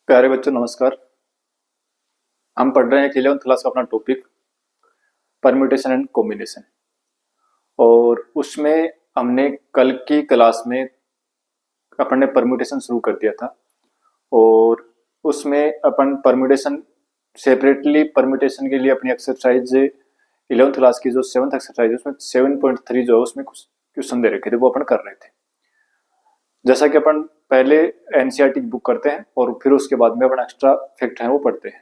प्यारे बच्चों नमस्कार। हम पढ़ रहे हैं 11th क्लास का अपना टॉपिक परम्यूटेशन एंड कॉम्बिनेशन। और उसमें हमने कल की क्लास में अपन ने परम्यूटेशन शुरू कर दिया था। और उसमें अपन परम्यूटेशन सेपरेटली परम्यूटेशन के लिए अपनी एक्सरसाइज 11th क्लास की जो 7th एक्सरसाइज है उसमें 7.3 जो है उसमें कुछ क्वेश्चन दे रखे थे, वो अपन कर रहे थे। जैसा कि अपन पहले एनसीईआरटी की बुक करते हैं और फिर उसके बाद में अपन एक्स्ट्रा फैक्ट है वो पढ़ते हैं।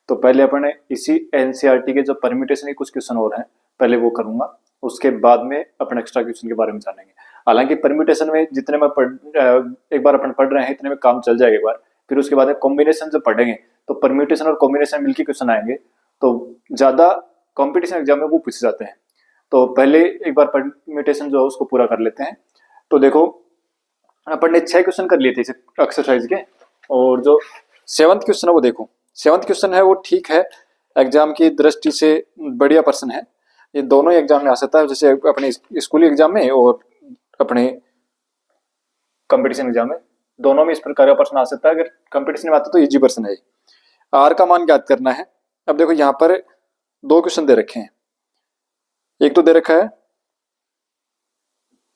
तो पहले अपन इसी एनसीईआरटी के जो परम्यूटेशन के कुछ क्वेश्चन और हैं पहले वो करूंगा, उसके बाद में अपन एक्स्ट्रा क्वेश्चन के बारे में जानेंगे। हालांकि परम्यूटेशन में जितने में एक बार अपन पढ़ रहे हैं इतने में काम चल जाएगा एक बार। फिर उसके बाद में कॉम्बिनेशन जब पढ़ेंगे तो परम्यूटेशन और कॉम्बिनेशन मिलकर क्वेश्चन आएंगे, तो ज्यादा कॉम्पिटिशन एग्जाम में वो पूछे जाते हैं। तो पहले एक बार परम्यूटेशन जो है उसको पूरा कर लेते हैं। तो देखो अपन ने 6 क्वेश्चन कर लिए थे एक्सरसाइज के, और जो 7th क्वेश्चन है वो देखो। 7th क्वेश्चन है वो ठीक है, एग्जाम की दृष्टि से बढ़िया प्रश्न है। ये दोनों एग्जाम में आ सकता है, जैसे अपने स्कूली एग्जाम में और अपने कंपटीशन एग्जाम में, दोनों में इस प्रकार का प्रश्न आ सकता है। अगर कंपटीशन में आता तो इजी प्रश्न है। आर का मान ज्ञात करना है। अब देखो यहाँ पर 2 क्वेश्चन दे रखे हैं। एक तो दे रखा है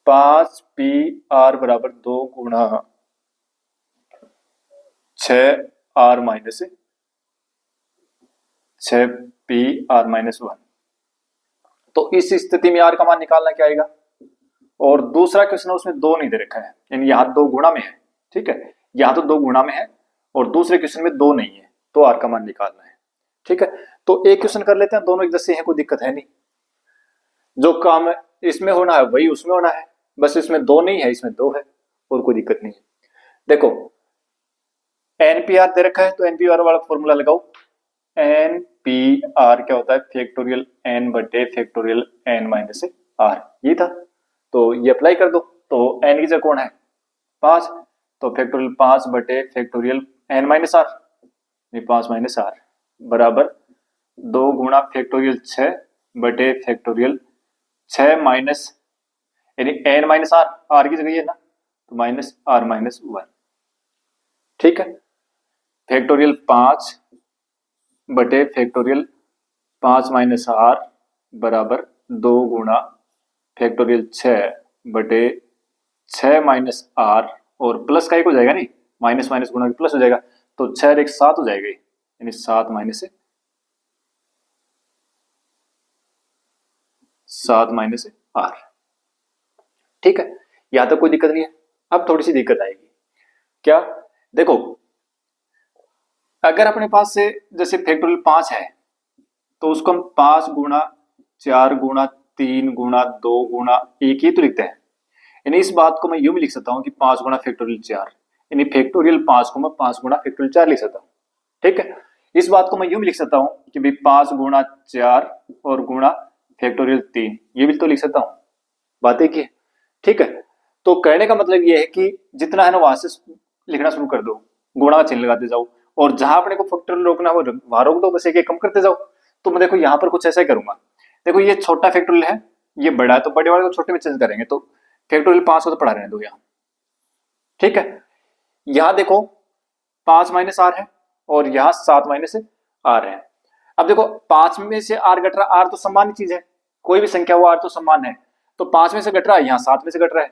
5p r बराबर 2 गुणा 6r माइनस 6p r-1। तो इस स्थिति में r का मान निकालना क्या आएगा। और दूसरा क्वेश्चन उसमें 2 नहीं दे रखा है, यानी यहाँ 2 गुणा में है। ठीक है, यहाँ तो 2 गुणा में है और दूसरे क्वेश्चन में 2 नहीं है, तो r का मान निकालना है। ठीक है, तो एक क्वेश्चन कर लेते हैं, दोनों एक जैसे हैं, कोई दिक्कत है नहीं। जो काम इसमें होना है वही उसमें होना है, बस इसमें 2 नहीं है, इसमें 2 है, और कोई दिक्कत नहीं है। देखो एनपीआर दे रखा है तो एनपीआर वाला फॉर्मूला लगाओ। एनपीआर क्या होता है, फैक्टोरियल एन बटे फैक्टोरियल एन माइनस आर, ये था। तो ये अप्लाई कर दो। तो एन की जगह कौन है 5, तो फैक्टोरियल 5 बटे factorial n minus r, 5 minus r बराबर 2 गुणा फैक्टोरियल 6 बटे फैक्टोरियल 6 माइनस, यानी एन माइनस आर, आर की जगह ये ना, तो माइनस आर माइनस 1। ठीक है, फैक्टोरियल 5 बटे फैक्टोरियल 5 माइनस आर बराबर 2 गुणा फैक्टोरियल 6 बटे 6 माइनस आर, और प्लस का एक हो जाएगा, नहीं माइनस माइनस गुणा प्लस हो जाएगा, तो 6 और 1 7 हो जाएगा, यानी 7 माइनस आर। ठीक है, यहां तक कोई दिक्कत नहीं है। अब थोड़ी सी दिक्कत आएगी क्या, देखो अगर अपने पास से जैसे फैक्टोरियल 5 है तो उसको हम 5 गुणा 4 गुणा 3 गुणा 2 गुणा 1 ही तो लिखते हैं। यानी इस बात को मैं यूं भी लिख सकता हूं कि 5 गुणा फैक्टोरियल 4, यानी फैक्टोरियल 5 को मैं 5 गुणा फैक्टोरियल 4 लिख सकता हूं। ठीक है, इस बात को मैं यूं भी लिख सकता हूं कि भाई 5 गुणा 4 और गुणा फैक्टोरियल 3, ये भी तो लिख सकता हूं। बात एक ही है। ठीक है, तो कहने का मतलब ये है कि जितना है ना वहां से लिखना शुरू कर दो, गुणा का चिन्ह लगाते जाओ, और जहां अपने को फैक्टोरियल रोकना हो वहां रोक दो, बस एक एक कम करते जाओ। तो मैं देखो यहाँ पर कुछ ऐसा ही करूंगा। देखो ये छोटा फैक्टोरियल है, ये बड़ा है, तो बड़े वाले को छोटे में चेंज करेंगे, तो फैक्टोरियल 5 को तो पढ़ा रहने दो यहाँ। ठीक है, यहां देखो 5 माइनस आर है और यहाँ 7 माइनस आर है। अब देखो 5 में से आर घट रहा, आर तो समान चीज है, कोई भी संख्या वो आर तो समान है, तो 5 में से घट रहा है, यहाँ 7 में से घट रहा है,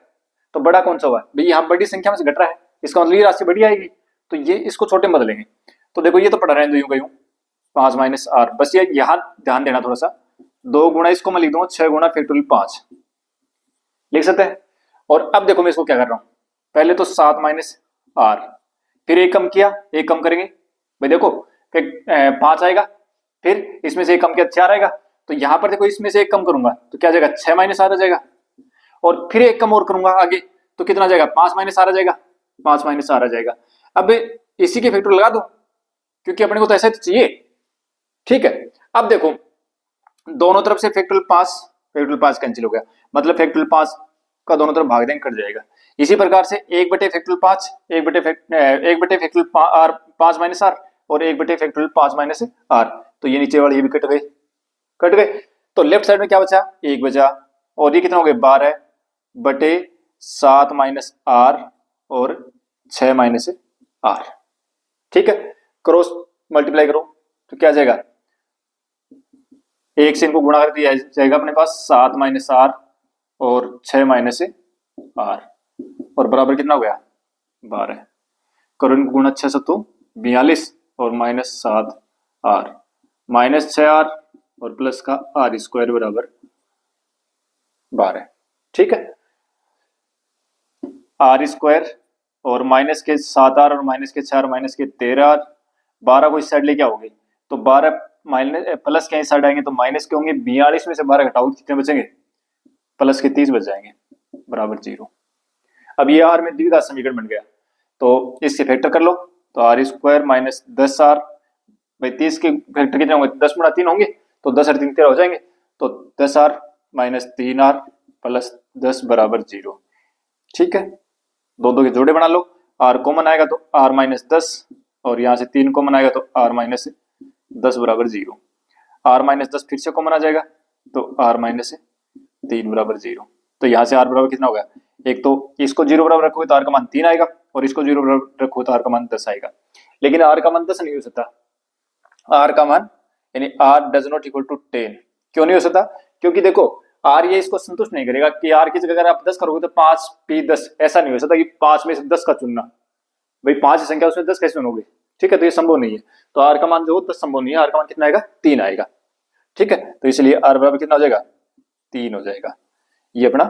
तो बड़ा कौन सा हुआ भाई, यहाँ बड़ी संख्या में से घट रहा है, इसका मतलब ये राशि बड़ी आएगी, तो ये इसको छोटे में बदलेंगे। तो देखो ये तो पढ़ा रहने दो यूं का यूं 5 माइनस आर, बस ये यहाँ ध्यान देना थोड़ा सा। 2 गुणा इसको मैं लिख दूंगा 6 गुणा फैक्टोरियल 5, लिख सकते हैं। और अब देखो मैं इसको क्या कर रहा हूं, पहले तो 7 माइनस आर, फिर एक कम किया, एक कम करेंगे भाई, देखो 5 आएगा, फिर इसमें से एक कम किया 4 आएगा, तो यहां पर देखो इसमें से एक कम करूंगा तो क्या जाएगा 6 माइनस आर आ जाएगा, और फिर एक कम और करूंगा आगे तो कितना जाएगा 5 माइनस आर आ जाएगा, 5 माइनस आर आ जाएगा। अब इसी के फैक्टर लगा दो क्योंकि अपने को तो ऐसा ही तो चाहिए। ठीक है, अब देखो दोनों तरफ से फैक्टोरियल 5 कैंसिल हो गया, मतलब फैक्टोरियल 5 का दोनों तरफ भाग देंगे, कट जाएगा। इसी प्रकार से 1 बटे फैक्टोरियल 5, 1 बटे फैक्टोरियल आर 5 माइनस आर, और 1 बटे फैक्टोरियल 5 माइनस आर, तो ये नीचे वाले ये भी कट गए, कट गए। तो लेफ्ट साइड में क्या बचा, 1 बचा, और ये कितना हो गया 12 बटे 7 माइनस आर और 6 माइनस आर। ठीक है, क्रॉस मल्टीप्लाई करो तो क्या आ जाएगा, 1 से इनको गुणा कर दिया जाएगा अपने पास 7 माइनस आर और 6 माइनस आर और बराबर कितना हो गया 12। करो इनको गुणा 6 सत्तू 42 और माइनस 7 आर माइनस 6 आर और प्लस का आर स्क्वायर बराबर 12। ठीक है, आर स्क्वायर और माइनस के 7 आर और माइनस के 4 माइनस के 13 आर, 12 को इस साइड लेके आओगे तो 12 माइनस प्लस के इस साइड आएंगे तो माइनस के होंगे, 42 में से 12 घटाओ कितने बचेंगे, प्लस के 30 बच जाएंगे बराबर 0। अब ये आर में द्विघात समीकरण बन गया तो इससे फैक्टर कर लो तो आर स्क्वायर माइनस 10 आर, भाई 30 के फैक्टर कितने होंगे, 10 गुणा 3 होंगे तो 10 और 3 13 हो जाएंगे तो 10 आर माइनस 3 आर प्लस 10 बराबर 0। ठीक है, दो दो के जोड़े बना लो, आर कॉमन आएगा तो आर माइनस 10 और यहाँ से 3 कॉमन आएगा तो आर माइनस 10 बराबर 0। आर माइनस 10 फिर से कॉमन आ जाएगा तो आर माइनस 3 बराबर 0। तो यहाँ से आर बराबर कितना होगा, एक तो इसको 0 बराबर रखोगे तो आर का मान 3 आएगा और इसको 0 बराबर रखो तो आर का मान 10 आएगा, लेकिन आर का मान 10 नहीं हो सकता, आर का मान यानी r does not equal to 10। क्यों नहीं हो सकता, क्योंकि देखो आर ये इसको संतुष्ट नहीं करेगा कि आर की जगह अगर आप 10 करोगे तो 5 पी 10, ऐसा नहीं हो सकता कि 5 में से 10 का चुनना, भाई 5 की संख्या उसमें 10 कैसे चुनोगे, ठीक है, तो ये संभव नहीं है। तो आर का मान जो 10 संभव नहीं है, आर का मान कितना आएगा 3 आएगा। ठीक है, तो इसलिए आर बराबर कितना हो जाएगा 3 हो जाएगा, ये अपना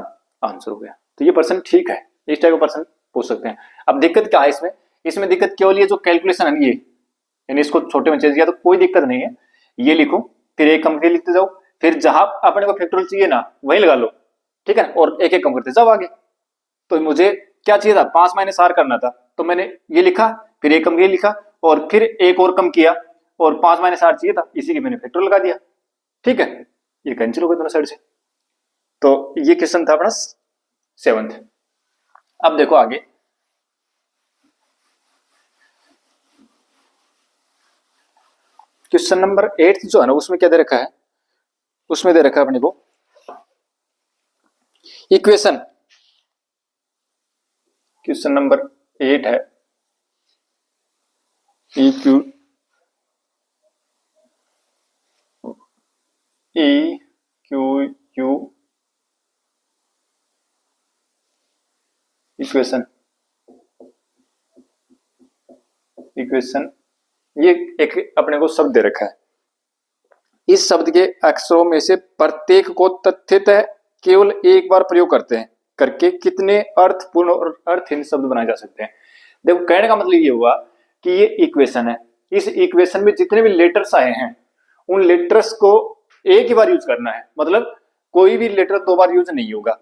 आंसर हो गया। तो ये पर्सन ठीक है, इस टाइप का पर्सन पूछ सकते हैं। अब दिक्कत क्या है इसमें, इसमें दिक्कत केवल ये जो कैलकुलेशन है ये, यानी इसको छोटे में चेंज किया तो कोई दिक्कत नहीं है, ये लिखो फिर एक कम के लिखते जाओ, फिर जहां अपने को फैक्टोरियल चाहिए ना वहीं लगा लो, ठीक है, और एक एक कम करते जाओ आगे। तो मुझे क्या चाहिए था, 5 माइनस आर करना था तो मैंने ये लिखा, फिर एक कम ये लिखा और फिर एक और कम किया और 5 माइनस आर चाहिए था, इसी के मैंने फैक्टोरियल लगा दिया। ठीक है, ये कैंसिल हो गया दोनों साइड से। तो ये क्वेश्चन था अपना 7th। अब देखो आगे, क्वेश्चन नंबर 8 जो है ना उसमें क्या दे रखा है, उसमें दे रखा है अपने को इक्वेशन, क्वेश्चन नंबर 8 है E Q U equation, equation ये एक अपने को शब्द दे रखा है, इस शब्द के अक्षरों में से प्रत्येक को तथ्यतः केवल एक बार प्रयोग करते हैं करके कितने अर्थपूर्ण और अर्थहीन शब्द बनाए जा सकते हैं। देखो कहने का मतलब ये हुआ कि ये इक्वेशन है, इस इक्वेशन में जितने भी लेटर्स आए हैं उन लेटर्स को एक ही बार यूज करना है, मतलब कोई भी लेटर 2 बार यूज नहीं होगा।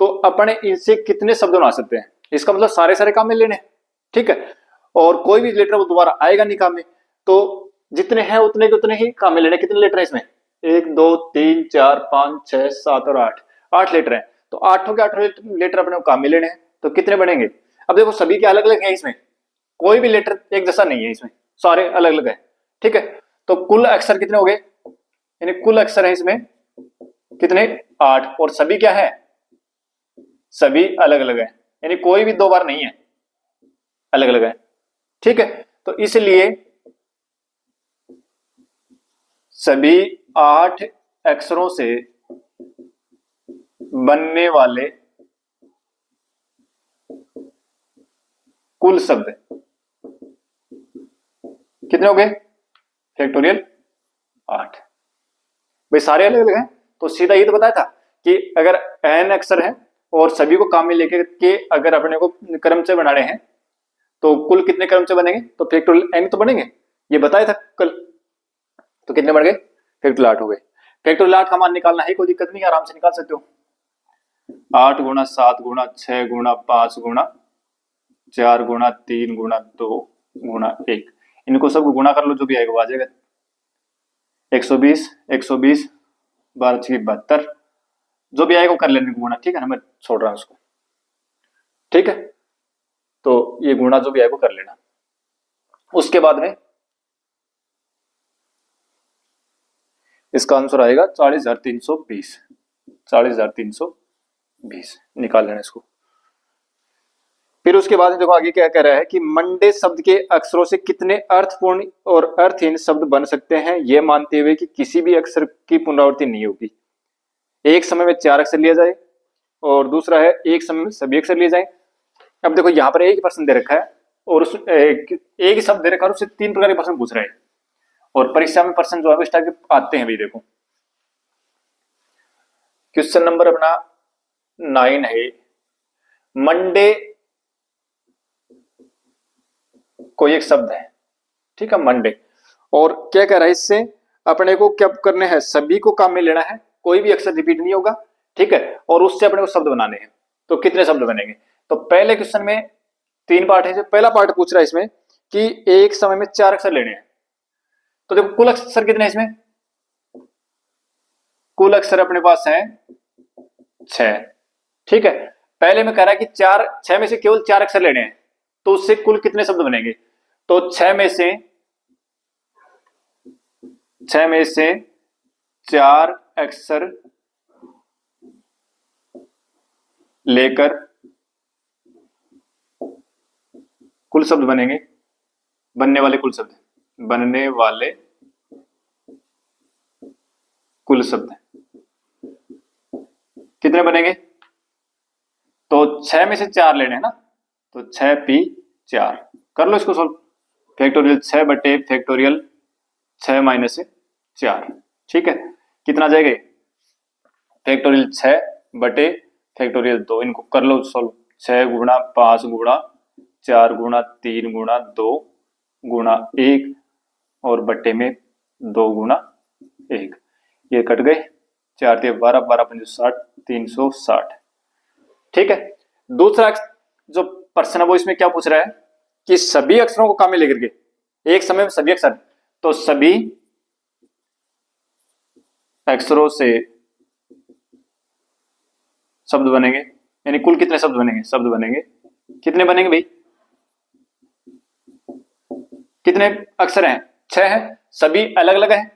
तो अपने इनसे कितने शब्द बना सकते हैं, इसका मतलब सारे सारे काम में लेने, ठीक है, और कोई भी लेटर वो दोबारा आएगा नहीं काम में, तो जितने हैं उतने के उतने ही काम में लेने। कितने लेटर है इसमें, 1 2 3 4 5 6 7 और 8, 8 लेटर हैं, तो 8 के 8 लेटर अपने को काम में लेने हैं, तो कितने बनेंगे। अब देखो सभी के अलग अलग है, इसमें कोई भी लेटर एक जैसा नहीं है, इसमें सारे अलग अलग है, ठीक है। तो कुल अक्षर कितने हो गए, यानी कुल अक्षर है इसमें कितने 8, और सभी क्या है, सभी अलग अलग है, यानी कोई भी 2 बार नहीं है, अलग अलग है, ठीक है। तो इसलिए सभी 8 अक्षरों से बनने वाले कुल शब्द कितने हो गए, फैक्टोरियल 8। भाई सारे अलग अलग हैं, तो सीधा ये तो बताया था कि अगर n अक्षर है और सभी को काम में लेके के अगर अपने को क्रमचय बनाने हैं तो कुल कितने क्रमचय बनेंगे, तो फैक्टोरियल n तो बनेंगे, ये बताया था कल। तो कितने बढ़ गए, फैक्टोरियल 8 हो गए। फैक्टोरियल 8 का मान निकालना है, कोई दिक्कत नहीं, आराम से निकाल सकते हो। 8 गुणा 7 गुणा 6 गुणा 5 गुणा 4 गुणा 3 गुणा 2 गुणा 1, इनको सबको गुणा कर लो, जो भी आएगा वो आ जाएगा। 120 120 12 6 72, जो भी आएगा वो कर लेने को गुणा, ठीक है ना, मैं छोड़ रहा हूं उसको, ठीक है। तो ये गुणा जो भी आएगा वो कर लेना। उसके बाद में इसका आंसर आएगा 40,320, 40,320 निकाल लेना इसको। फिर उसके बाद देखो आगे क्या कह रहा है कि मंडे शब्द के अक्षरों से कितने अर्थपूर्ण और अर्थहीन शब्द बन सकते हैं, यह मानते हुए कि किसी भी अक्षर की पुनरावृत्ति नहीं होगी। एक समय में 4 अक्षर लिया जाए, और दूसरा है एक समय में सभी अक्षर लिए जाए। अब देखो यहाँ पर एक ही प्रश्न दे रखा है और उस एक ही शब्द दे रखा है और उससे 3 प्रकार के प्रश्न पूछ रहे हैं, और परीक्षा में प्रश्न जो है इस टाइप के आते हैं भी। देखो क्वेश्चन नंबर अपना 9 है, मंडे कोई एक शब्द है, ठीक है, मंडे, और क्या कह रहा है इससे अपने को क्या करना है, सभी को काम में लेना है, कोई भी अक्षर रिपीट नहीं होगा, ठीक है, और उससे अपने को शब्द बनाने हैं। तो कितने शब्द बनेंगे? तो पहले क्वेश्चन में 3 पार्ट है। जो पहला पार्ट पूछ रहा है इसमें कि एक समय में 4 अक्षर लेने हैं, तो देखो कुल अक्षर कितने हैं इसमें? कुल अक्षर अपने पास है 6, ठीक है। पहले में कह रहा है कि 6 में से केवल 4 अक्षर लेने हैं, तो उससे कुल कितने शब्द बनेंगे? तो 6 में से 4 अक्षर लेकर कुल शब्द बनेंगे, बनने वाले कुल शब्द, बनने वाले कुल शब्द कितने बनेंगे? तो 6 में से 4 लेने हैं ना, तो 6p4 कर लो इसको सॉल्व। फैक्टोरियल 6 बटे फैक्टोरियल 6 माइनस 4, ठीक है, कितना जाएगा? फैक्टोरियल 6 बटे फैक्टोरियल 2, इनको कर लो सॉल्व। 6 गुणा 5 गुणा 4 गुणा 3 गुणा 2 गुणा 1 और बटे में 2 गुणा 1, ये कट गए, 4 × 12 12 × 60 360, ठीक है। दूसरा जो प्रश्न है वो इसमें क्या पूछ रहा है कि सभी अक्षरों को काम में लेकर के एक समय में सभी अक्षर, तो सभी अक्षरों से शब्द बनेंगे, यानी कुल कितने शब्द बनेंगे? शब्द बनेंगे कितने बनेंगे भाई? कितने अक्षर हैं? 6 हैं, सभी अलग अलग हैं,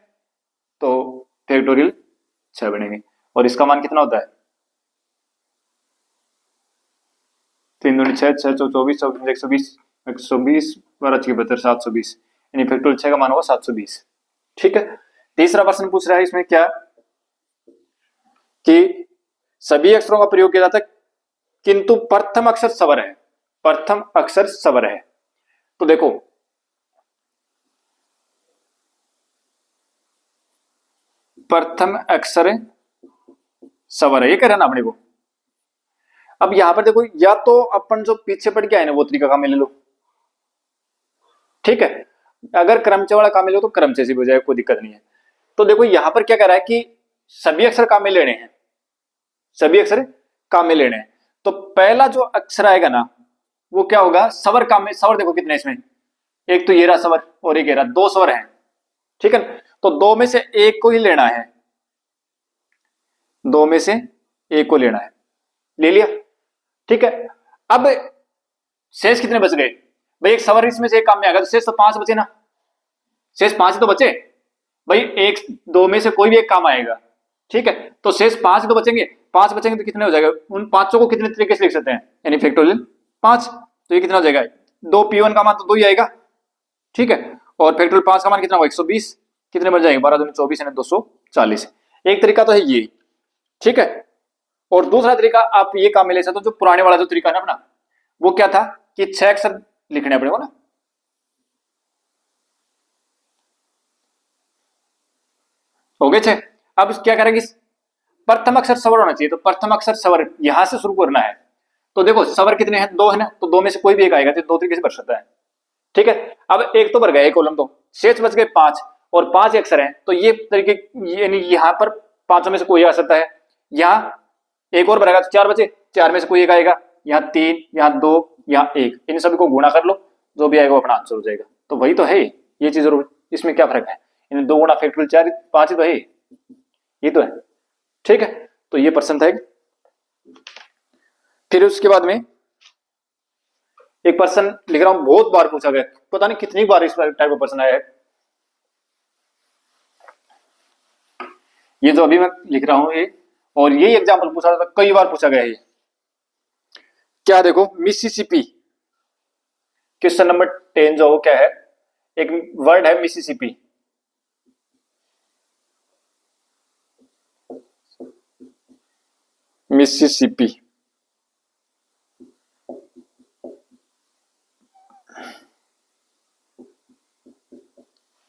तो फैक्टोरियल 6 बनेंगे। और इसका मान कितना होता है? 3 दूनी 6 6 24 120 120 12 72 720, यानी फैक्टोरियल 6 का मान होगा 720, ठीक है। तीसरा प्रश्न पूछ रहा है इसमें क्या कि सभी अक्षरों का प्रयोग किया जाता है किंतु प्रथम अक्षर स्वर है, प्रथम अक्षर स्वर है। तो देखो प्रथम अक्षर स्वर है, ये कह रहे हैं ना अपने को। अब यहां पर देखो, या तो अपन जो पीछे पढ़ के आए ना वो तरीका काम में ले लो, ठीक है। अगर क्रमचय वाला काम में लो तो क्रमचय से भी हो जाएगा, कोई दिक्कत नहीं है। तो देखो यहां पर क्या कह रहा है कि सभी अक्षर काम में लेने हैं, सभी अक्षर काम में लेने हैं। तो पहला जो अक्षर आएगा ना वो क्या होगा? स्वर काम में। स्वर देखो कितने इसमें, एक तो ये रहा स्वर और एक ये रहा, 2 स्वर हैं, ठीक है। तो 2 में से एक को ही लेना है, 2 में से एक को लेना है, ले लिया, ठीक है। अब शेष कितने बच गए भाई? एक स्वर इसमें से एक काम में आ गया, तो शेष तो 5 बचे ना, शेष 5 तो बचे भाई, 1 2 में से कोई भी एक काम आएगा, ठीक है। तो शेष 5 तो बचेंगे, 5 बचेंगे तो कितने हो जाएगा? उन 5 को कितने तरीके से लिख सकते हैं, यानी फैक्टोरियल 5। तो ये कितना हो जाएगा? 2p1 का मान तो 2 ही आएगा, ठीक है। और फैक्टोरियल 5 का मान कितना होगा? 120, कितने बच जाएंगे? 12 दूनी 24 यानी 240। एक तरीका तो है ये, ठीक है। और दूसरा तरीका आप ये काम में ले सकते हो, जो पुराने वाला जो तरीका है ना अपना, वो क्या था कि 6 अक्षर लिखने अपने को ना, हो गए 6। अब क्या करेंगे? प्रथम अक्षर स्वर होना चाहिए, तो प्रथम अक्षर स्वर यहां से शुरू करना है। तो देखो स्वर कितने हैं? 2 है ना, तो 2 में से कोई भी एक आएगा, तो 2 तरीके से भर सकता है, ठीक है। अब एक तो भर गया, एक कॉलम, तो शेष बच गए 5, और 5 अक्षर हैं, तो ये तरीके, यानी यहां पर 5 में से कोई आ सकता है। यहां एक और भरेगा तो 4 बचे, 4 में से कोई एक आएगा, यहाँ 3, यहाँ 2, यहाँ 1, इन सभी को गुणा कर लो, जो भी आएगा वो अपना आंसर हो जाएगा। तो वही तो है ये चीज, जरूर इसमें क्या फर्क है? इन 2 गुणा फैक्टोरियल 4 5 ही तो है, ये तो है, ठीक है। तो ये प्रश्न था। फिर उसके बाद में एक प्रश्न लिख रहा हूं, बहुत बार पूछा गया, पता नहीं कितनी बार इस टाइप का प्रश्न आया है। ये जो अभी मैं लिख रहा हूं ये, और यही एग्जाम्पल पूछा था, कई बार पूछा गया है। क्या देखो, मिसिसिपी क्वेश्चन नंबर 10 जो क्या है, एक वर्ड है मिसिसिपी। मिसिसिपी,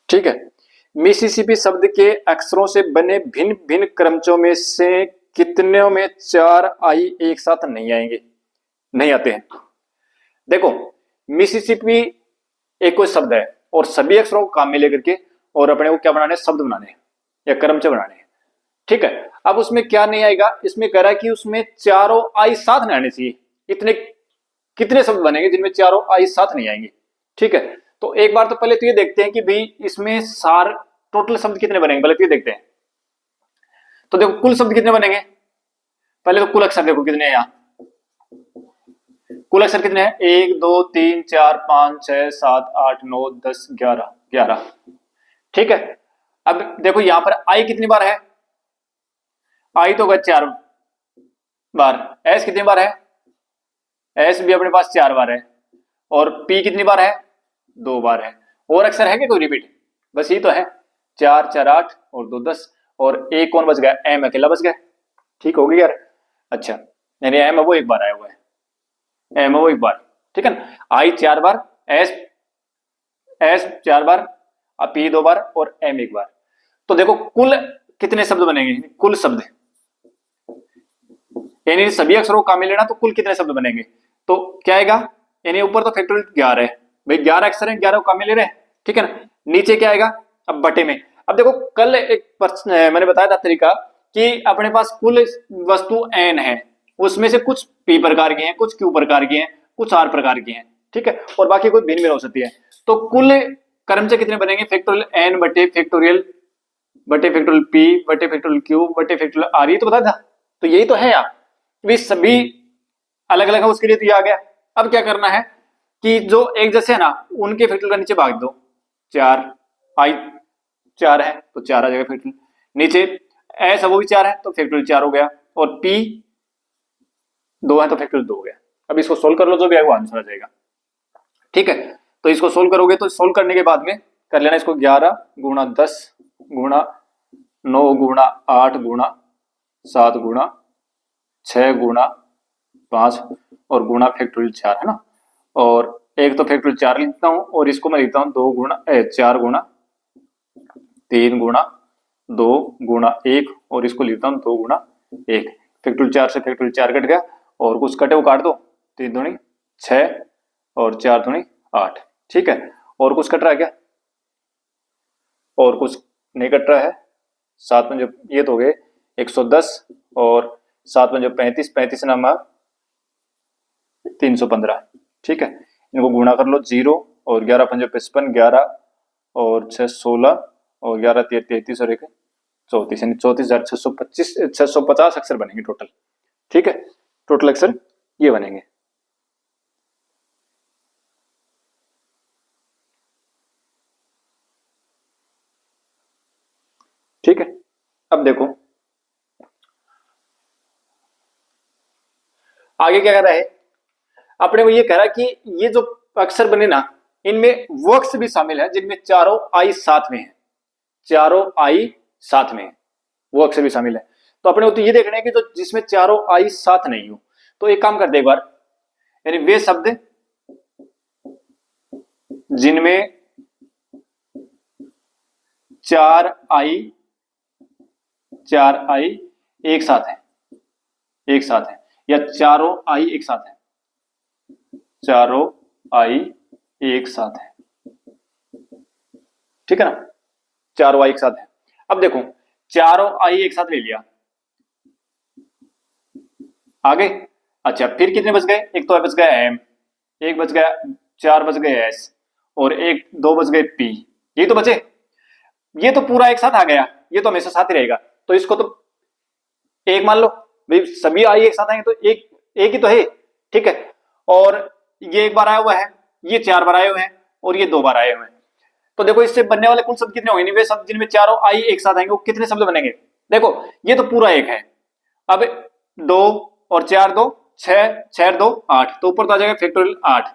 ठीक है। मिसिसिपी शब्द के अक्षरों से बने भिन्न भिन्न क्रमचों में से कितने में 4 आई एक साथ नहीं आएंगे, नहीं आते हैं। देखो, मिसिसिपी एक कोई शब्द है और सभी अक्षरों को काम में लेकर के और अपने को क्या बनाने, शब्द बनाने या क्रमच बनाने, ठीक है। अब उसमें क्या नहीं आएगा, इसमें कह रहा है कि उसमें चारों आई साथ नहीं आने चाहिए। इतने कितने शब्द बनेंगे जिनमें चारों आई साथ नहीं आएंगे, ठीक है। तो एक बार तो पहले तो ये देखते हैं कि भाई इसमें सार टोटल शब्द कितने बनेंगे, पहले तो ये देखते हैं। तो देखो कुल शब्द कितने बनेंगे, पहले तो कुल अक्षर देखो कितने हैं यहाँ। कुल अक्षर कितने हैं, 1 2 3 4 5 6 7 8 9 10 11 11, ठीक है। अब देखो यहां पर आई कितनी बार है, आई तो 4 बार। एस कितनी बार है, एस भी अपने पास 4 बार है। और पी कितनी बार है, 2 बार है। और अक्षर है क्या कोई रिपीट, बस ये तो है, 4 4 8 और 2 10। और एक कौन बच गया, एम अकेला बच गया, ठीक हो गई यार। अच्छा, यानी एम है वो एक बार आया हुआ है, एम है वो एक बार, ठीक है ना। आई 4 बार, एस एस 4 बार, पी 2 बार और एम एक बार। तो देखो कुल कितने शब्द बनेंगे, कुल शब्द, यानी सभी अक्षरों को काम में लेना तो कुल कितने शब्द बनेंगे। तो क्या आएगा, यानी ऊपर तो फैक्टोरियल 11 है भाई, 11 अक्षर हैं, 11 को काम में ले रहे हैं, ठीक है ना। नीचे क्या आएगा, अब बटे में। अब देखो कल एक मैंने बताया था तरीका कि अपने पास कुल वस्तु एन है, उसमें से कुछ पी प्रकार की हैं, कुछ क्यू प्रकार की हैं, कुछ आर प्रकार की हैं, ठीक है। और बाकी कोई भिन्न भिन्न हो सकती है। तो कुल क्रमचय कितने बनेंगे, फैक्टोरियल एन बटे फैक्टोरियल पी बटे फैक्टोरियल क्यू बटे फैक्टोरियल आर, ये तो बताया था। तो यही तो है यार, वे सभी अलग अलग है, उसके लिए तो ये आ गया। अब क्या करना है कि जो एक जैसे है ना उनके फैक्टोरियल का नीचे भाग दो, 4 आई 4 है तो 4 आ जाएगा फैक्टोरियल, नीचे एस है वो भी 4 है तो फैक्टोरियल 4 हो गया, और पी 2 है तो फैक्टोरियल 2 हो गया। अब इसको सोल्व कर लो, जो भी आएगा वो आंसर आ जाएगा, ठीक है। तो इसको सोल्व करोगे तो सोल्व करने के बाद में कर लेना इसको 11 गुणा 10 गुणा 9 गुणा 8 गुणा 7 गुणा 6 गुणा 5 और गुणा फैक्टोरियल 4 है ना। और एक तो फैक्टोरियल 4 लिखता हूं और इसको मैं लिखता हूं 2 गुणा 4 गुणा 3 गुणा 2 गुणा 1 और इसको लिखता हूं 2 गुणा 1। फैक्टोरियल 4 से फैक्टोरियल 4 कट गया और कुछ कटे वो काट दो, 3 दूनी 6 और 4 दूनी 8, ठीक है। और कुछ कट रहा है क्या, और कुछ नहीं कट रहा है। 7 में जो ये तो हो गए 110 और 7 में जो 35, 35 नामा 315, ठीक है। इनको गुणा कर लो 0 और 11 पंजे 55, 11 और 6 16 और 11 33 और 1 34, यानी 34,625 650 अक्षर बनेंगे टोटल, ठीक है। टोटल अक्षर ये बनेंगे। ठीक है, अब देखो आगे क्या कर रहा है, अपने को ये कह रहा है कि ये जो अक्षर बने ना इनमें वो अक्षर भी शामिल है जिनमें चारों आई साथ में है, चारों आई साथ में है, वो अक्षर भी शामिल है। तो अपने को तो ये देखना है कि जो जिसमें चारों आई साथ नहीं हो। तो एक काम कर दे एक बार, यानी वे शब्द जिनमें 4 आई एक साथ है, एक साथ है, या चारों आई एक साथ है, चारों आई एक साथ है, ठीक है ना, चारों आई एक साथ है। अब देखो चारों आई एक साथ ले लिया, आगे अच्छा फिर कितने बच गए, एक तो बच गया एम, एक बच गया 4 बच गए एस और 2 बच गए पी, ये तो बचे। ये तो पूरा एक साथ आ गया, ये तो हमेशा साथ ही रहेगा, तो इसको तो एक मान लो भाई, सभी आई एक साथ आएंगे तो एक ही तो है, ठीक है। और ये एक बार आया हुआ है, ये 4 बार आए हुए हैं और ये 2 बार आए हुए हैं। तो देखो इससे बनने वाले कुल शब्द कितने होंगे, वे शब्द जिनमें चारों आई एक साथ आएंगे वो कितने शब्द बनेंगे। देखो ये तो पूरा एक है, अब 2 और 4 2 6 6 2 8, तो ऊपर तो आ जाएगा फैक्टोरियल 8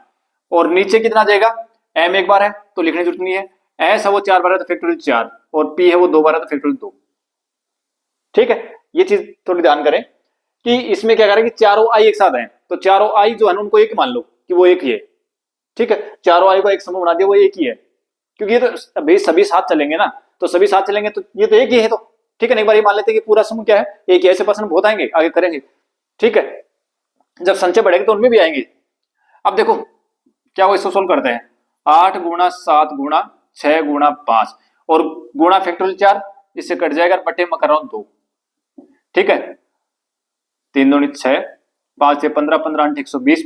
और नीचे कितना आ जाएगा, m एक बार है तो लिखने की जरूरत नहीं है, s है वो 4 बार है तो फैक्टोरियल 4, और p है वो 2 बार है तो फैक्टोरियल 2। ठीक है, ये चीज थोड़ी ध्यान करें कि इसमें क्या करें कि चारों i एक साथ हैं, तो चारों i जो है ना उनको एक मान लो कि वो एक ही है। ठीक है, चारों i को एक समूह बना दिया, वो एक ही है, क्योंकि ये तो अभी सभी साथ चलेंगे ना, तो सभी साथ चलेंगे तो ये तो एक ही है। तो ठीक है, एक बार ये मान लेते हैं कि पूरा समूह क्या है, एक ही। ऐसे प्रश्न बहुत आएंगे, आगे करेंगे। ठीक है, जब संचय बढ़ेगा तो उनमें भी आएंगे। अब देखो क्या वो इसको सोल्व करते हैं, 8 गुणा 7 गुणा 6 गुणा 5 और गुणा फैक्टोरियल 4, इससे कट जाएगा, बटे में कर रहा हूं 2। ठीक है, 3 दूनी 6, 5 से 15, 15 8 120,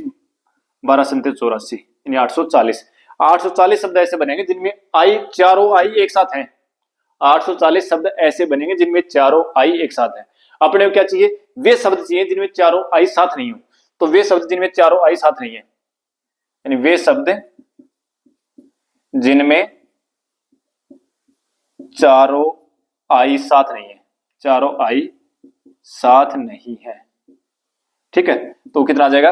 12 संते 84 यानी 840। 840 शब्द ऐसे बनेंगे जिनमें आई, चारों आई एक साथ हैं। 840 शब्द ऐसे बनेंगे जिनमें चारों आई एक साथ हैं। अपने को क्या चाहिए, वे शब्द चाहिए जिनमें चारों आई साथ नहीं हो। तो वे शब्द जिनमें चारों आई साथ नहीं है, यानी वे शब्द जिनमें चारों आई साथ नहीं है, चारों आई साथ नहीं है। ठीक है, तो कितना आ जाएगा,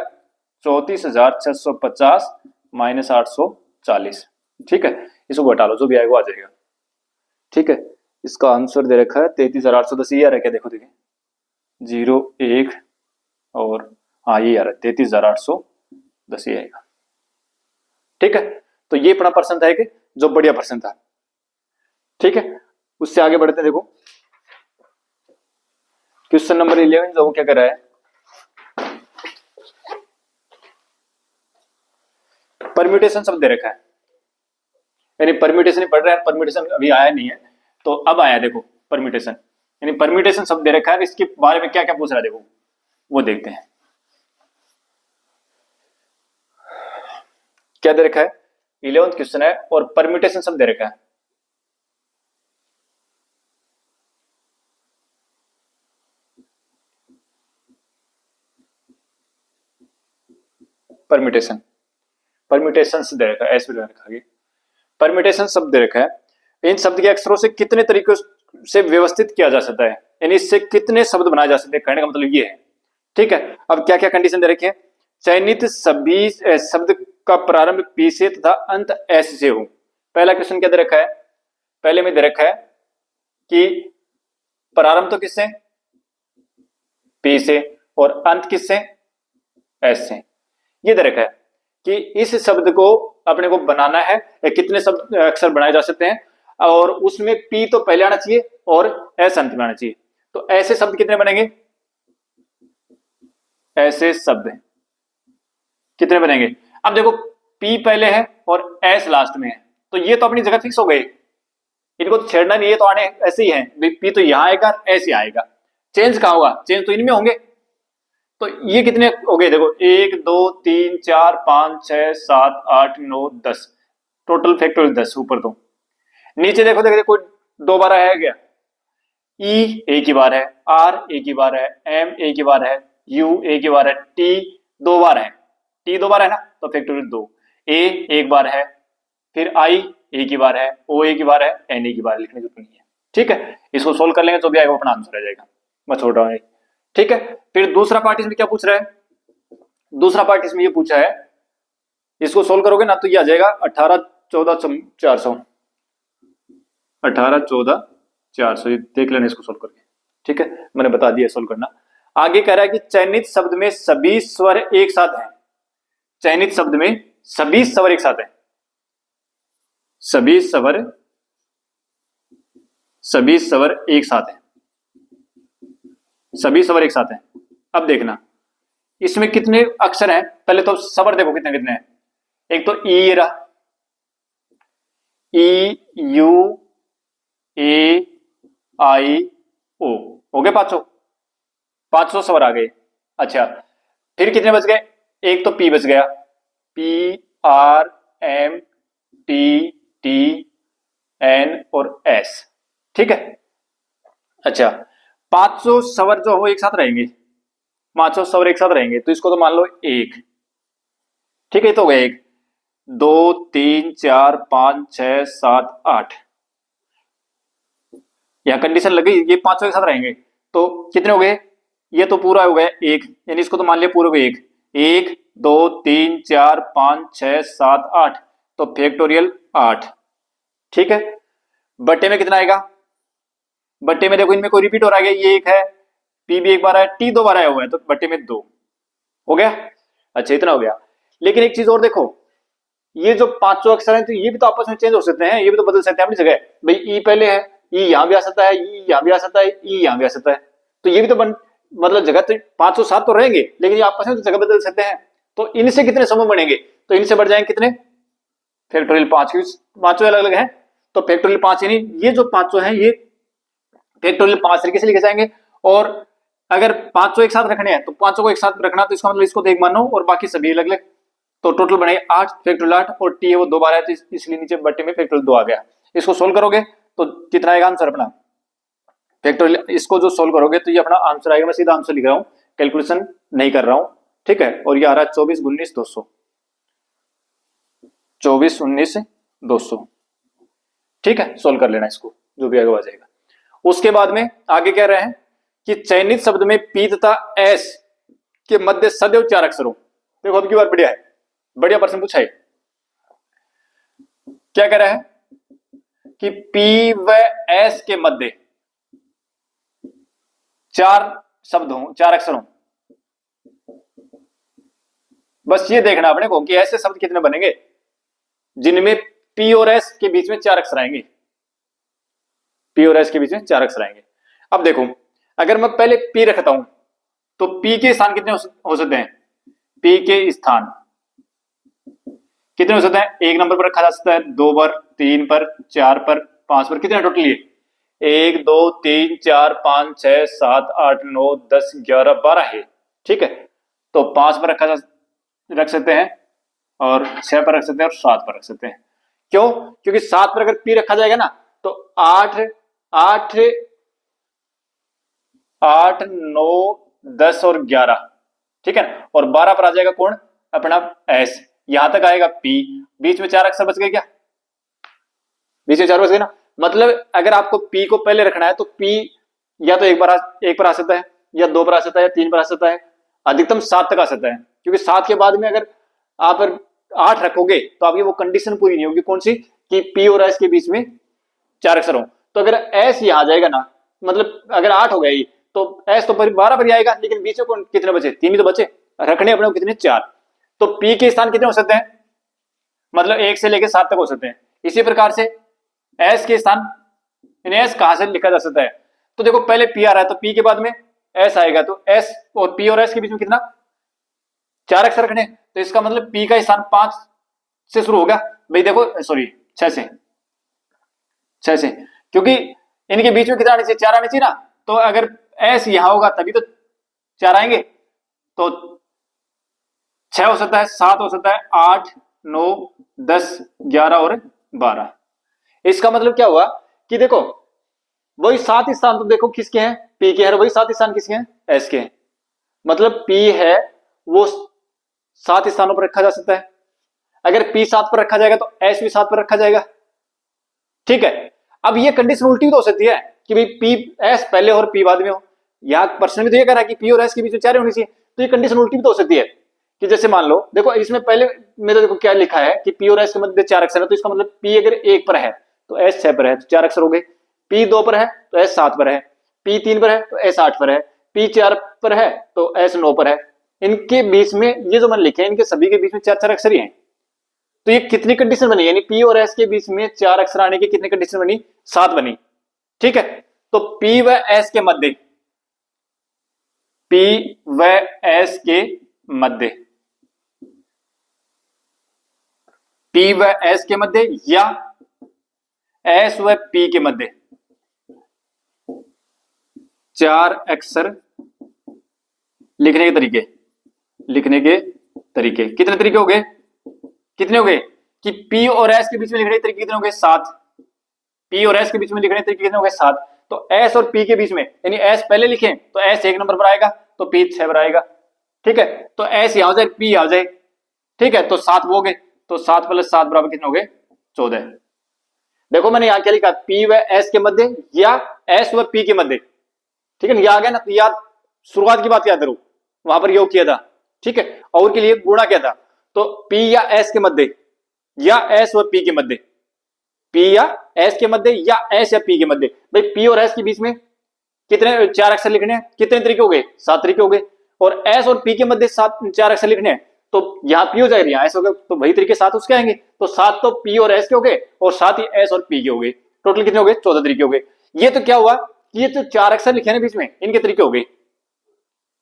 34,650 माइनस 840। ठीक है, इसको घटा लो, जो भी आएगा वो आ जाएगा। ठीक है, इसका आंसर दे रखा है 33,810, ये आ रहा है क्या, देखो देखिए 0 1 और हाँ ये आ रहा है 33,810 ये आएगा। ठीक है, तो ये अपना पर्सन था कि जो बढ़िया पर्सन था। ठीक है, उससे आगे बढ़ते देखो क्वेश्चन नंबर 11 जो क्या कर रहा है, परम्यूटेशन शब्द दे रखा है, यानी परम्यूटेशन ही पढ़ रहा है, परम्यूटेशन अभी आया नहीं है तो अब आया। देखो परम्यूटेशन, यानी परम्यूटेशन शब्द दे रखा है, इसके बारे में क्या क्या पूछ रहा है देखो वो देखते हैं। क्या दे रखा है, 11th क्वेश्चन है और परम्यूटेशन शब्द दे रखा है। परम्यूटेशन, परम्यूटेशन दे रखा है, ऐसे दे रखा है, परम्यूटेशन शब्द दे रखा है। इन शब्द के अक्षरों से कितने तरीकों से व्यवस्थित किया जा सकता है, यानी इससे कितने शब्द बनाए जा सकते हैं, कहने का मतलब ये है। ठीक है, अब क्या क्या कंडीशन दे रखी है, चयनित सभी शब्द का प्रारंभ पी से तथा अंत एस से हो। पहला क्वेश्चन क्या दे रखा है, पहले में दे रखा है कि प्रारंभ तो किससे, पी से, और अंत किससे, एस से। ये दे रखा है कि इस शब्द को अपने को बनाना है, कितने शब्द अक्षर बनाए जा सकते हैं, और उसमें पी तो पहले आना चाहिए और एस अंत में आना चाहिए। तो ऐसे शब्द कितने बनेंगे, ऐसे शब्द कितने बनेंगे। अब देखो पी पहले है और एस लास्ट में है, तो ये तो अपनी जगह फिक्स हो गए, इनको तो छेड़ना नहीं, ये तो आने ऐसे ही है, पी तो यहां आएगा ऐसे आएगा, चेंज कहां होगा, चेंज तो इनमें होंगे। तो ये कितने हो गए देखो, 1 2 3 4 5 6 7 8 9 10, टोटल फैक्टोरियल 10 ऊपर। तो नीचे देखो देखो कोई 2 बार है क्या, ई एक ही बार है, आर एक ही बार है, एम एक ही बार है, यू एक ही बार है, टी 2 बार है, टी 2 बार है ना तो फैक्टोरियल 2, ए एक बार है, फिर आई एक ही बार है, ओ एक ही बार है, एन एक ही बार, लिखने की जरूरत नहीं है। ठीक है, इसको सोल्व कर लेंगे तो भी आएगा, अपना आंसर आ जाएगा, मैं छोड़ रहा हूं। ठीक है, फिर दूसरा पार्ट इसमें क्या पूछ रहा है, दूसरा पार्ट इसमें ये पूछा है, इसको सोल्व करोगे ना तो ये आ जाएगा 18 14 400, 18 14 400, ये देख लेना इसको सोल्व करके। ठीक है, मैंने बता दिया सोल्व करना। आगे कह रहा है कि चयनित शब्द में सभी स्वर एक साथ हैं, चयनित शब्द में सभी स्वर एक साथ हैं, सभी स्वर एक साथ हैं, सभी स्वर एक साथ हैं। अब देखना इसमें कितने अक्षर हैं, पहले तो स्वर देखो कितने कितने हैं। एक तो ई रहा, ई यू ए आई ओ, हो गए 500 स्वर आ गए। अच्छा फिर कितने बच गए, एक तो पी बच गया, P R M T T N और एस। ठीक है, अच्छा 500 स्वर जो हो एक साथ रहेंगे, 500 स्वर एक साथ रहेंगे, तो इसको तो मान लो एक। ठीक है, तो हो गया 1 2 3 4 5 6 7 8, यहां कंडीशन लगी, ये 500 एक साथ रहेंगे तो कितने हो गए, ये तो पूरा हो गया 1, यानी इसको तो मान लिया पूरे को 1 1 2 3 4 5 6 7 8, तो फैक्टोरियल 8। ठीक है, बट्टे में कितना आएगा? बट्टे में देखो इनमें कोई रिपीट हो रहा है, ये एक है, पी भी एक बार आया, टी 2 बार आया हुआ है, तो बट्टे में 2 हो गया। अच्छा इतना हो गया। लेकिन एक चीज और देखो, ये जो पांचों अक्षर हैं तो ये भी तो आपस में चेंज हो सकते हैं, ये भी तो बदल सकते हैं अपनी जगह। भाई ई पहले है, ई यहां भी आ सकता है, ई यहां भी आ सकता है, ई यहां भी आ सकता है, तो ये भी तो मतलब जगह तो 507 तो रहेंगे, लेकिन ये आपस में तो जगह बदल सकते हैं। तो इनसे कितने समूह बनेंगे? तो इनसे बढ़ जाएंगे कितने? फैक्टोरियल 5, पांचों अलग अलग है, तो फैक्टोरियल 5 यानी ये जो पांचों हैं ये फैक्टोरियल 5 तरीके से लिखे जाएंगे। और अगर पांचों एक साथ रखने हैं तो पांचों को एक साथ रखना, तो इसका मतलब इसको तो एक मानो और बाकी सभी अलग अलग, तो टोटल बनेगा 8 फैक्टोरियल 8, और टी है वो 2 बार है, तो इसलिए नीचे बट्टे में फैक्टोरियल 2 आ गया। इसको सोल्व करोगे तो कितना आएगा आंसर अपना फैक्टोरियल? इसको जो सोल्व करोगे तो ये अपना आंसर आएगा, मैं सीधा आंसर लिख रहा हूं, कैलकुलेशन नहीं कर रहा हूं, ठीक है। और ये आ रहा है 24 19 200, 24 19 200, ठीक है। सोल्व कर लेना इसको, जो भी आएगा आ जाएगा। उसके बाद में आगे कह रहे हैं कि चयनित शब्द में पी तथा एस के मध्य सदैव 4 अक्षर हो। देखो अब की बार बढ़िया है, बढ़िया प्रश्न पूछा है। क्या कह रहा है कि पी व एस के मध्य 4 शब्द हो, 4 अक्षर हो। बस ये देखना अपने को कि ऐसे शब्द कितने बनेंगे जिनमें पी और एस के बीच में 4 अक्षर आएंगे, पी और एस के बीच में 4 अक्षर आएंगे। अब देखो अगर मैं पहले पी रखता हूं तो पी के स्थान कितने हो सकते हैं? पी के स्थान कितने हो सकते हैं? 1 नंबर पर रखा जा सकता है, 2 पर, 3 पर, 4 पर, 5 पर। कितने टोटल? ये 1 2 3 4 5 6 7 8 9 10 11 12 है, ठीक है। तो 5 पर रख सकते हैं, और 6 पर रख सकते हैं, और 7 पर रख सकते हैं। क्यों? क्योंकि 7 पर अगर पी रखा जाएगा ना तो 8 8 8 9 10 और 11, ठीक है। और 12 पर आ जाएगा कौन? अपना एस। यहां तक आएगा पी, बीच में 4 अक्षर बच गए क्या? बीच में 4 बच गए ना। मतलब अगर आपको पी को पहले रखना है तो पी या तो एक पर आ सकता है, या 2 पर आ सकता है, या 3 पर आ सकता है, अधिकतम 7 तक आ सकता है। क्योंकि 7 के बाद में अगर आप 8 रखोगे तो आपकी वो कंडीशन पूरी नहीं होगी। कौन सी? कि पी और एस के बीच में 4 अक्षर हो। तो अगर एस यहां आ जाएगा ना, मतलब अगर 8 हो गया तो एस तो 12 पर ही आएगा, लेकिन बीच में कितने बचे? 3 ही तो बचे, रखने अपने को कितने? 4। तो पी के स्थान कितने हो सकते हैं? मतलब 1 से लेकर 7 तक हो सकते हैं। इसी प्रकार से एस के स्थान, एस कहां से लिखा जा सकता है? तो देखो पहले पी आ रहा है तो पी के बाद में एस आएगा, तो एस और पी और एस के बीच में कितना? 4 अक्षर रखने। तो इसका मतलब पी का स्थान 5 से शुरू होगा। भाई देखो सॉरी 6 से, क्योंकि इनके बीच में कितना आने चाहिए? 4 आने चाहिए ना। तो अगर एस यहां होगा तभी तो 4 आएंगे। तो 6 हो सकता है, 7 हो सकता है, 8 9 10 11 और 12। इसका मतलब क्या हुआ कि देखो वही 7 स्थान तो देखो किसके हैं? पी के हैं। वही 7 स्थान किसके हैं? एस के हैं। मतलब पी है वो 7 स्थानों पर रखा जा सकता है। अगर पी 7 पर रखा जाएगा तो एस भी 7 पर रखा जाएगा, ठीक है। अब ये कंडीशन उल्टी भी तो हो सकती है कि भाई पी एस पहले और पी बाद में हो। यहां प्रश्न में तो ये कह रहा है कि पी और एस के बीच में 4 होनी चाहिए, तो ये कंडीशन उल्टी भी तो हो सकती है कि जैसे मान लो देखो इसमें पहले मेरे देखो क्या लिखा है कि पी और एस के मध्य 4 अक्षर है, तो इसका मतलब पी अगर 1 पर है तो एस 6 पर है, तो 4 अक्षर हो गए। पी 2 पर है तो एस 7 पर है, पी 3 पर है तो एस 8 पर है, पी 4 पर है तो एस 9 पर है। इनके बीच में ये जो मैंने लिखे हैं इनके सभी के बीच में 4 अक्षर ही हैं। तो ये कितनी कंडीशन बनी? यानी पी और एस के बीच में 4 अक्षर आने की कितनी कंडीशन बनी? 7 बनी, ठीक है। तो पी व एस के मध्य, पी व एस के मध्य, पी व एस के मध्य या एस व पी के मध्य 4 अक्षर लिखने के तरीके, कितने तरीके हो गए? कितने हो गए कि पी और एस के बीच में लिखने के तरीके कितने हो गए? 7। पी और एस के बीच में लिखने के तरीके कितने हो गए? 7। तो एस और पी के बीच में, यानी एस पहले लिखें तो एस 1 नंबर पर आएगा, तो पी 6 पर आएगा, ठीक है। तो एस यहां हो जाए, पी यहां हो जाए, ठीक है। तो 7 वो गए, तो 7 + 7 बराबर कितने हो गए? 14। देखो मैंने यहां क्या लिखा? पी व एस के मध्य या एस व पी के मध्य, ठीक है। यह आ गया ना, तो याद शुरुआत की बात याद करो, वहां पर योग किया था ठीक है, और के लिए गुणा क्या था, तो P या S के मध्य, या S और P के मध्य, P या S के मध्य, या S या P के मध्य। भाई P और S के बीच में कितने 4 अक्षर लिखने हैं, कितने तरीके हो गए, 7 तरीके हो गए, और S और P के मध्य 4 अक्षर लिखने हैं, तो यहाँ P हो जाएगा, यहाँ S हो गया, तो वही तरीके 7 उसके आएंगे, तो 7 तो P और S के हो गए, और 7 ही S और P के हो गए, टोटल कितने हो गए, 14 तरीके हो गए। ये तो क्या हुआ, ये तो 4 अक्षर लिखे हैं बीच में, इनके तरीके हो गए,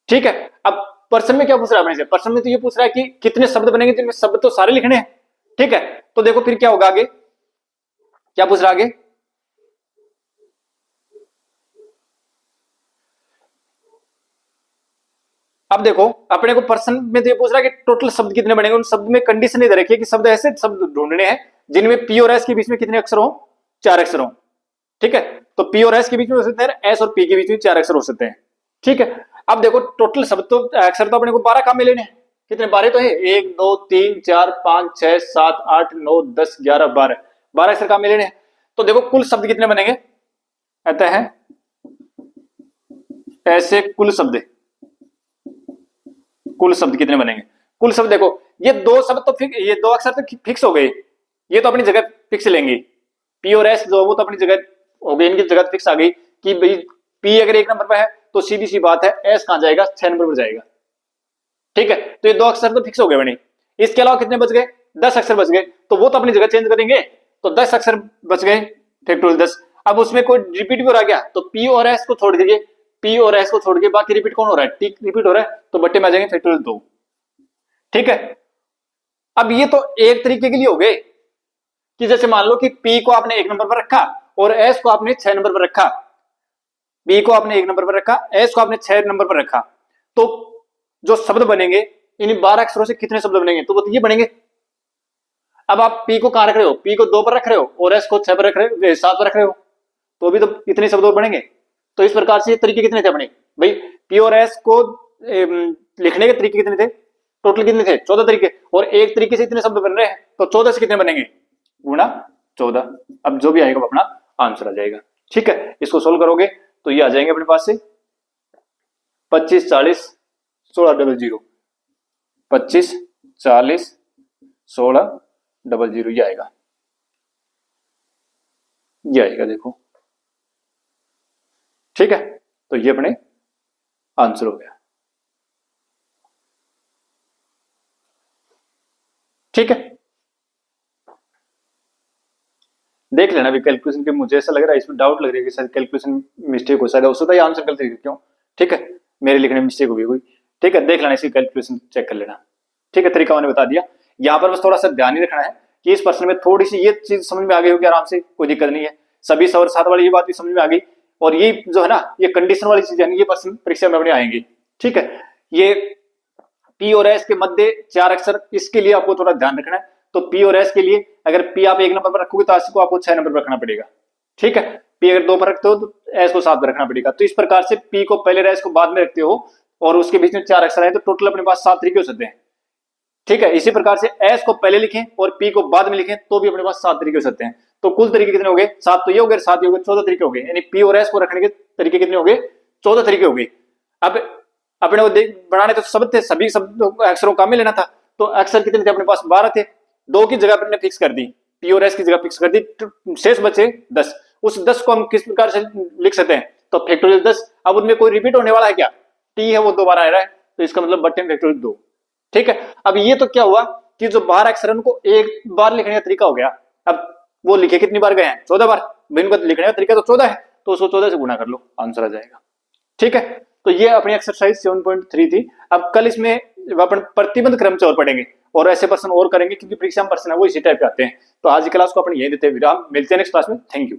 ठीक है। अब प्रश्न में क्या पूछ रहा है अपने से, प्रश्न में तो ये पूछ रहा है कि कितने शब्द बनेंगे जिनमें शब्द तो सारे लिखने हैं, ठीक है। तो देखो फिर क्या होगा आगे, क्या पूछ रहा है आगे, अब देखो अपने को प्रश्न में तो ये पूछ रहा है कि टोटल शब्द कितने बनेंगे, उन शब्द में कंडीशन इधर रखिए कि शब्द ऐसे शब्द ढूंढने हैं जिनमें P और S के बीच में कितने अक्षर हो, 4 अक्षर हो, ठीक है। तो P और S के बीच में हो सकते हैं, S और P के बीच में 4 अक्षर हो सकते हैं, ठीक है। अब देखो टोटल शब्द तो अक्षर तो अपने को 12 काम में लेने हैं, कितने 12 तो है, 1 2 3 4 5 6 7 8 9 10 11 12, 12 अक्षर काम में लेने हैं। तो देखो कुल शब्द कितने बनेंगे, कहते हैं ऐसे कुल शब्द कितने बनेंगे, कुल शब्द देखो ये दो शब्द तो ये 2 अक्षर तो फिक्स हो गए, ये तो अपनी जगह फिक्स लेंगे, P और S जो वो तो अपनी जगह हो गई, इनकी जगह फिक्स आ गई कि भाई P अगर 1 नंबर पर है तो सीधी सी बात है S कहां जाएगा, 6 नंबर पर जाएगा, ठीक है। तो ये 2 अक्षर तो फिक्स हो गए बने, इसके अलावा कितने बच गए, 10 अक्षर बच गए, तो वो तो अपनी जगह चेंज करेंगे, तो 10 अक्षर बच गए, फैक्टोरियल 10। अब उसमें कोई रिपीट भी हो रहा क्या, तो P और S को छोड़ दीजिए, P और S को छोड़ के बाकी रिपीट कौन हो रहा है, T रिपीट हो रहा है, तो बट्टे में आ जाएंगे फैक्टोरियल 2, ठीक है। अब ये तो एक तरीके के लिए हो गए कि जैसे मान लो कि P को आपने 1 नंबर पर रखा और S को आपने 6 नंबर पर रखा, P को आपने 1 नंबर पर रखा, S को आपने 6 नंबर पर रखा, तो जो शब्द बनेंगे इन 12 अक्षरों से कितने शब्द बनेंगे, तो वो ये बनेंगे। अब आप P को कहां रख रहे हो, P को 2 पर रख रहे हो और S को 6 पर रख रहे हो, 7 पर रख रहे हो, तो अभी तो इतने शब्द और बनेंगे। तो इस प्रकार से ये तरीके कितने थे अपने, भाई P और S को लिखने के तरीके कितने थे, टोटल कितने थे, 14 तरीके, और एक तरीके से इतने शब्द बन रहे हैं, तो 14 से कितने बनेंगे, गुणा 14। अब जो भी आएगा वो अपना आंसर आ जाएगा, ठीक है। इसको सोल्व करोगे तो ये आ जाएंगे अपने पास से 25 40 16 00, 25 40 16 00, ये आएगा, देखो, ठीक है। तो ये अपने आंसर हो गया, ठीक है। देख लेना भी कैलकुलेशन के, मुझे ऐसा लग रहा है इसमें डाउट लग रहा है कि शायद कैलकुलेशन मिस्टेक हो सकता है, उसका आंसर गलत लिख क्यों, ठीक है, मेरे लिखने में मिस्टेक हो गई कोई, ठीक है। देख लेना इसकी कैलकुलेशन चेक कर लेना, ठीक है। तरीका मैंने बता दिया, यहाँ पर बस थोड़ा सा ध्यान ही रखना है कि इस प्रश्न में थोड़ी सी ये चीज समझ में आ गई होगी आराम से, कोई दिक्कत नहीं है, सभी सवर साथ वाली ये बात भी समझ में आ गई, और ये जो है ना ये कंडीशन वाली चीज है, ये प्रश्न परीक्षा में अपने आएंगे, ठीक है। ये P और S के मध्य 4 अक्षर, इसके लिए आपको थोड़ा ध्यान रखना है। तो P और S के लिए अगर P आप 1 नंबर पर रखोगे तो S को आपको 6 नंबर पर रखना पड़ेगा, ठीक है। P अगर 2 पर रखते हो तो S को 7 पर रखना पड़ेगा। तो इस प्रकार से P को पहले और S को बाद में रखते हो और उसके बीच में 4 अक्षर है, तो टोटल अपने पास 7 तरीके हो सकते हैं, ठीक है। इसी प्रकार से S को पहले लिखें और P को बाद में लिखें तो भी अपने पास 7 तरीके हो सकते हैं। तो कुल तरीके कितने हो गए, 7 तो ये हो गए, 7 ये हो गए, 14 तरीके हो गए, यानी P और S को रखने के तरीके कितने हो गए, 14 तरीके हो गए। अब अपने को बनाने तो शब्द थे, सभी शब्द अक्षरों का में लेना था, तो अक्षर कितने थे अपने पास, 12 थे, 2 की जगह अपने फिक्स कर दी, P और S की जगह फिक्स कर दी, शेष बचे 10। उस 10 को हम किस प्रकार से लिख सकते हैं, तो फैक्टोरियल 10। अब उनमें कोई रिपीट होने वाला है क्या, T है वो 2 बार आ रहा है, तो इसका मतलब बट्टे में फैक्टोरियल 2, ठीक है। अब ये तो क्या हुआ कि जो 12 अक्षर उनको एक बार लिखने का तरीका हो गया, अब वो लिखे कितनी बार गए हैं, 14 बार, इनको लिखने का तरीका तो 14 है, तो उसको 14 से गुणा कर लो, आंसर आ जाएगा, ठीक है। तो ये अपनी एक्सरसाइज 7.3 थी। अब कल इसमें अपन प्रतिबंध क्रम से और पढ़ेंगे और ऐसे प्रश्न और करेंगे, क्योंकि परीक्षा में प्रश्न है वो इसी टाइप के आते हैं। तो आज की क्लास को अपन यही देते हैं विराम, मिलते हैं नेक्स्ट क्लास में, थैंक यू।